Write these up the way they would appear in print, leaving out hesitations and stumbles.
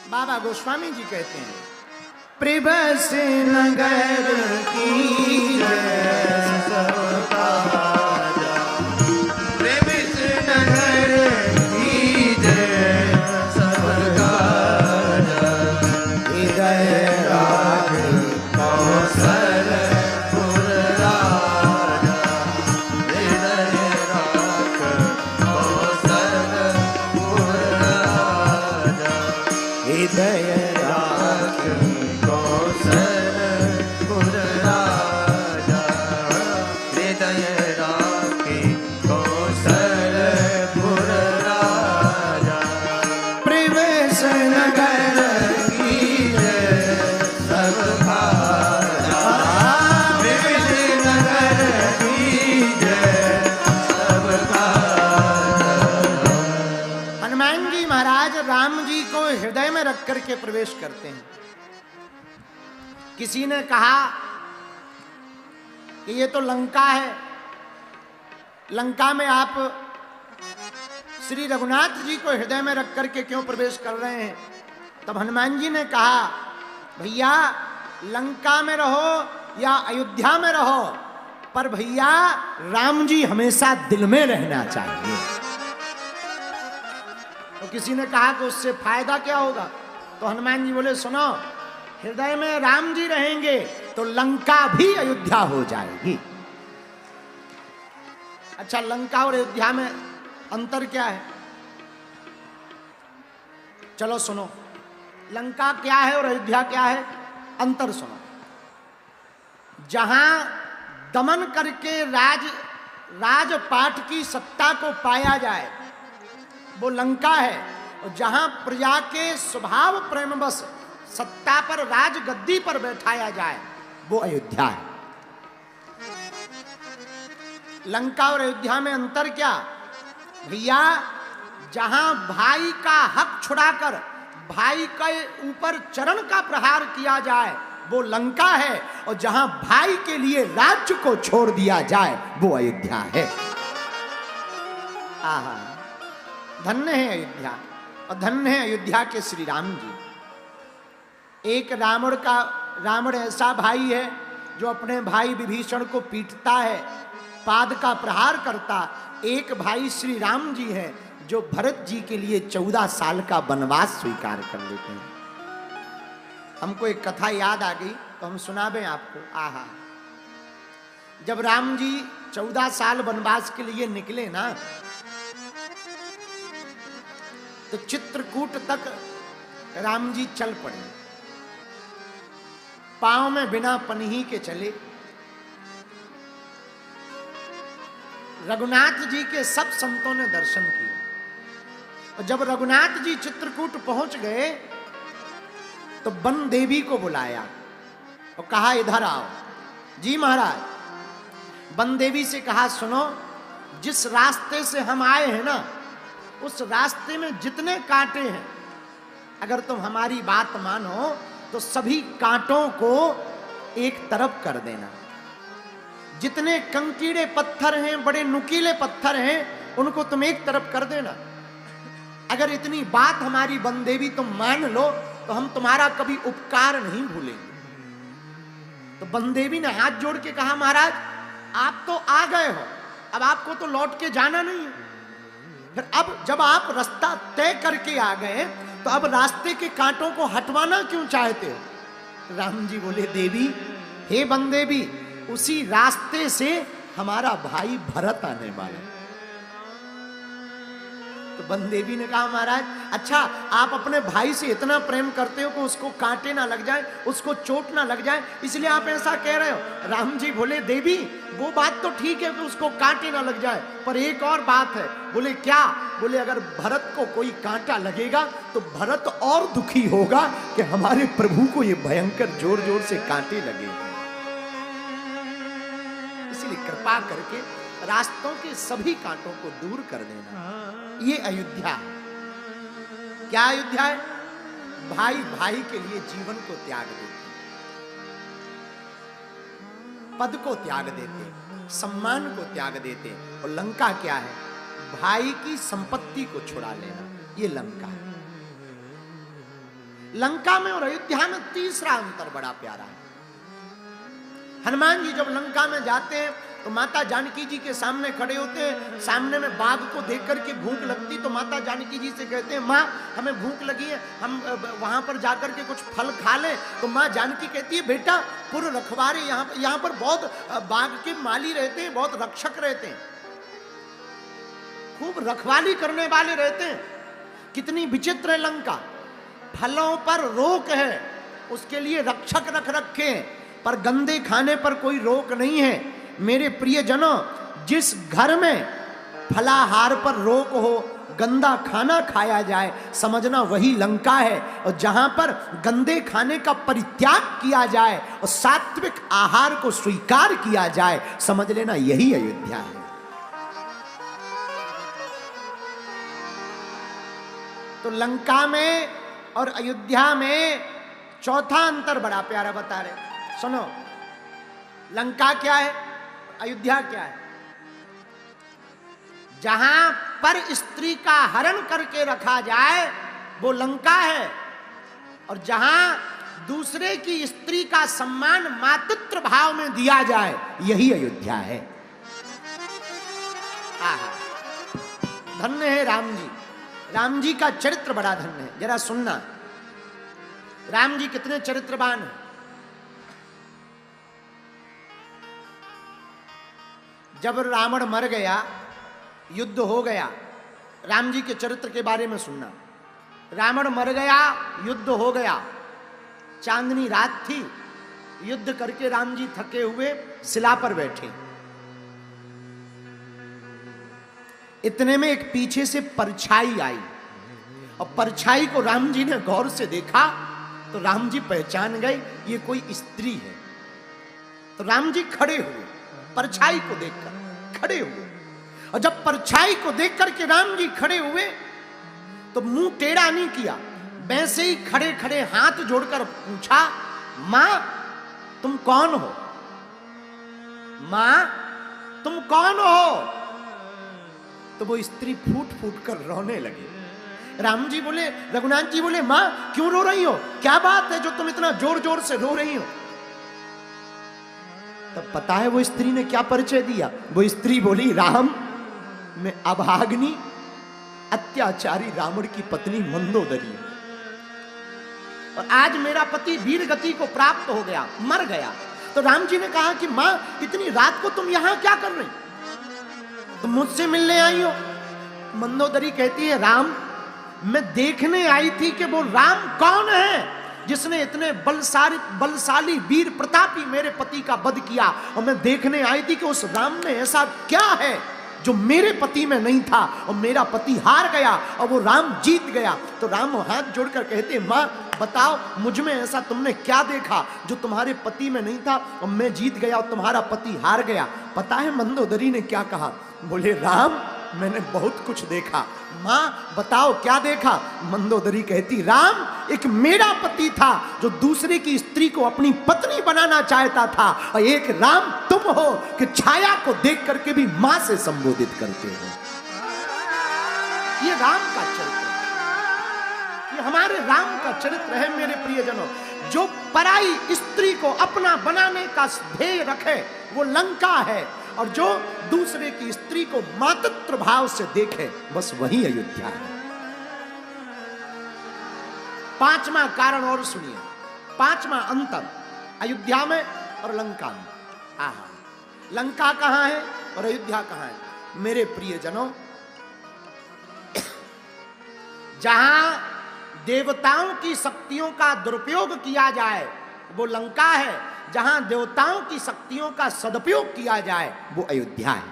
बाबा गोस्वामी जी कहते हैं, प्रभस नगर की सबका प्रभस नगर की सबका हृदय राज कौशल पुर राजा, हृदय राज कौशल पुर राजा, हृदय राज कौशल पुर राजा, हृदय राज कौशल पुर राजा, प्रवेश नगर की सब भाजा, प्रवेश नगर की सब भाजा। हनुमान जी महाराज राम जी को हृदय में रख करके प्रवेश करते हैं। किसी ने कहा कि ये तो लंका है, लंका में आप श्री रघुनाथ जी को हृदय में रख करके क्यों प्रवेश कर रहे हैं? तब हनुमान जी ने कहा, भैया लंका में रहो या अयोध्या में रहो, पर भैया राम जी हमेशा दिल में रहना चाहिए। तो किसी ने कहा कि उससे फायदा क्या होगा? तो हनुमान जी बोले, सुनो, हृदय में राम जी रहेंगे तो लंका भी अयोध्या हो जाएगी। अच्छा, लंका और अयोध्या में अंतर क्या है? चलो सुनो, लंका क्या है और अयोध्या क्या है, अंतर सुनो। जहां दमन करके राजपाट की सत्ता को पाया जाए वो लंका है, और जहां प्रजा के स्वभाव प्रेमवश सत्ता पर राजगद्दी पर बैठाया जाए वो अयोध्या है। लंका और अयोध्या में अंतर क्या? भैया जहां भाई का हक छुड़ाकर भाई के ऊपर चरण का प्रहार किया जाए वो लंका है, और जहां भाई के लिए राज्य को छोड़ दिया जाए वो अयोध्या है। आहा, धन्य है अयोध्या, और धन्य है अयोध्या के श्री राम जी। एक रावण ऐसा भाई है जो अपने भाई विभीषण को पीटता है, पाद का प्रहार करता। एक भाई श्री राम जी है जो भरत जी के लिए 14 साल का वनवास स्वीकार कर लेते हैं। हमको एक कथा याद आ गई तो हम सुनाबे आपको। आहा, जब राम जी 14 साल वनवास के लिए निकले ना, तो चित्रकूट तक राम जी चल पड़े, पांव में बिना पन्ही के चले। रघुनाथ जी के सब संतों ने दर्शन किए, और जब रघुनाथ जी चित्रकूट पहुंच गए तो वन देवी को बुलाया और कहा, इधर आओ। जी महाराज। वन देवी से कहा, सुनो, जिस रास्ते से हम आए हैं ना, उस रास्ते में जितने कांटे हैं, अगर तुम हमारी बात मानो तो सभी कांटों को एक तरफ कर देना। जितने कंकीड़े पत्थर हैं, बड़े नुकीले पत्थर हैं, उनको तुम एक तरफ कर देना। अगर इतनी बात हमारी वन देवी तुम मान लो तो हम तुम्हारा कभी उपकार नहीं भूलेंगे। तो वन देवी ने हाथ जोड़ के कहा, महाराज आप तो आ गए हो, अब आपको तो लौट के जाना नहीं है। फिर अब जब आप रास्ता तय करके आ गए तो अब रास्ते के कांटों को हटवाना क्यों चाहते हो? राम जी बोले, देवी, हे वन देवी, उसी रास्ते से हमारा भाई भरत आने वाला है। तो वन देवी ने कहा, महाराज अच्छा, आप अपने भाई से इतना प्रेम करते हो कि उसको कांटे ना लग जाए, उसको चोट ना लग जाए, इसलिए आप ऐसा कह रहे हो। राम जी बोले, देवी वो बात तो ठीक है कि उसको कांटे ना लग जाए, पर एक और बात है। बोले, क्या? बोले, अगर भरत को कोई कांटा लगेगा तो भरत और दुखी होगा कि हमारे प्रभु को ये भयंकर जोर जोर से कांटे लगे। इसलिए कृपा करके रास्तों के सभी कांटों को दूर कर देना। ये अयोध्या है। क्या अयोध्या है? भाई भाई के लिए जीवन को त्याग देते, पद को त्याग देते, सम्मान को त्याग देते। और लंका क्या है? भाई की संपत्ति को छुड़ा लेना, ये लंका है। लंका में और अयोध्या में तीसरा अंतर बड़ा प्यारा है। हनुमान जी जब लंका में जाते हैं तो माता जानकी जी के सामने खड़े होते हैं, सामने में बाघ को देख करके भूख लगती तो माता जानकी जी से कहते हैं माँ हमें भूख लगी है, हम वहां पर जाकर के कुछ फल खा लें। तो माँ जानकी कहती है बेटा पुर रखवारे यहाँ पर बहुत बाघ के माली रहते हैं, बहुत रक्षक रहते हैं, खूब रखवाली करने वाले रहते हैं। कितनी विचित्र है लंका, फलों पर रोक है, उसके लिए रक्षक रख रखे हैं, पर गंदे खाने पर कोई रोक नहीं है। मेरे प्रियजनों, जिस घर में फलाहार पर रोक हो, गंदा खाना खाया जाए, समझना वही लंका है। और जहां पर गंदे खाने का परित्याग किया जाए और सात्विक आहार को स्वीकार किया जाए, समझ लेना यही अयोध्या है। तो लंका में और अयोध्या में चौथा अंतर बड़ा प्यारा बता रहे। सुनो, लंका क्या है, अयोध्या क्या है? जहां पर स्त्री का हरण करके रखा जाए वो लंका है, और जहां दूसरे की स्त्री का सम्मान मातृत्व भाव में दिया जाए यही अयोध्या है। आहा, धन्य है राम जी। राम जी का चरित्र बड़ा धन्य है। जरा सुनना, राम जी कितने चरित्रवान हैं। जब रावण मर गया, युद्ध हो गया, राम जी के चरित्र के बारे में सुनना। रावण मर गया, युद्ध हो गया, चांदनी रात थी, युद्ध करके राम जी थके हुए शिला पर बैठे। इतने में एक पीछे से परछाई आई, और परछाई को राम जी ने गौर से देखा तो राम जी पहचान गए ये कोई स्त्री है। तो राम जी खड़े हुए, परछाई को देखकर खड़े हुए, और जब परछाई को देख करके राम जी खड़े हुए तो मुंह टेढ़ा नहीं किया, वैसे ही खड़े खड़े हाथ जोड़कर पूछा, मां तुम कौन हो? मां तुम कौन हो? तो वो स्त्री फूट फूट कर रोने लगी। राम जी बोले, रघुनाथ जी बोले, मां क्यों रो रही हो? क्या बात है जो तुम इतना जोर जोर से रो रही हो? तब पता है वो स्त्री ने क्या परिचय दिया? वो स्त्री बोली, राम मैं अभाग्नि अत्याचारी रावण की पत्नी मंदोदरी, और आज मेरा पति वीर गति को प्राप्त हो गया, मर गया। तो राम जी ने कहा कि मां इतनी रात को तुम यहां क्या कर रही? तुम मुझसे मिलने आई हो? मंदोदरी कहती है, राम मैं देखने आई थी कि वो राम कौन है जिसने इतने बलशाली वीर प्रतापी मेरे पति का वध किया, और मैं देखने आई थी कि उस राम में ऐसा क्या है जो मेरे पति में नहीं था, और मेरा पति हार गया और वो राम जीत गया। तो राम हाथ जोड़कर कहते, मां बताओ मुझ में ऐसा तुमने क्या देखा जो तुम्हारे पति में नहीं था, और मैं जीत गया और तुम्हारा पति हार गया? पता है मंदोदरी ने क्या कहा? बोले, राम मैंने बहुत कुछ देखा। मां बताओ क्या देखा? मंदोदरी कहती, राम एक मेरा पति था जो दूसरे की स्त्री को अपनी पत्नी बनाना चाहता था, और एक राम तुम हो कि छाया को देख करके भी मां से संबोधित करते हो। ये राम का चरित्र है, ये हमारे राम का चरित्र है मेरे प्रियजनों। जो पराई स्त्री को अपना बनाने का ध्येय रखे वो लंका है, और जो दूसरे की स्त्री को मातृत्व भाव से देखे बस वही अयोध्या है। पांचवा कारण और सुनिए, पांचवा अंतर अयोध्या में और लंका में। आहा, लंका कहां है और अयोध्या कहां है? मेरे प्रियजनों, जहां देवताओं की शक्तियों का दुरुपयोग किया जाए वो लंका है, जहां देवताओं की शक्तियों का सदुपयोग किया जाए वो अयोध्या है।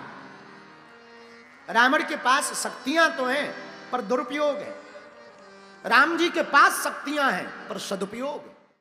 रावण के पास शक्तियां तो हैं पर दुरुपयोग है, राम जी के पास शक्तियां हैं पर सदुपयोग।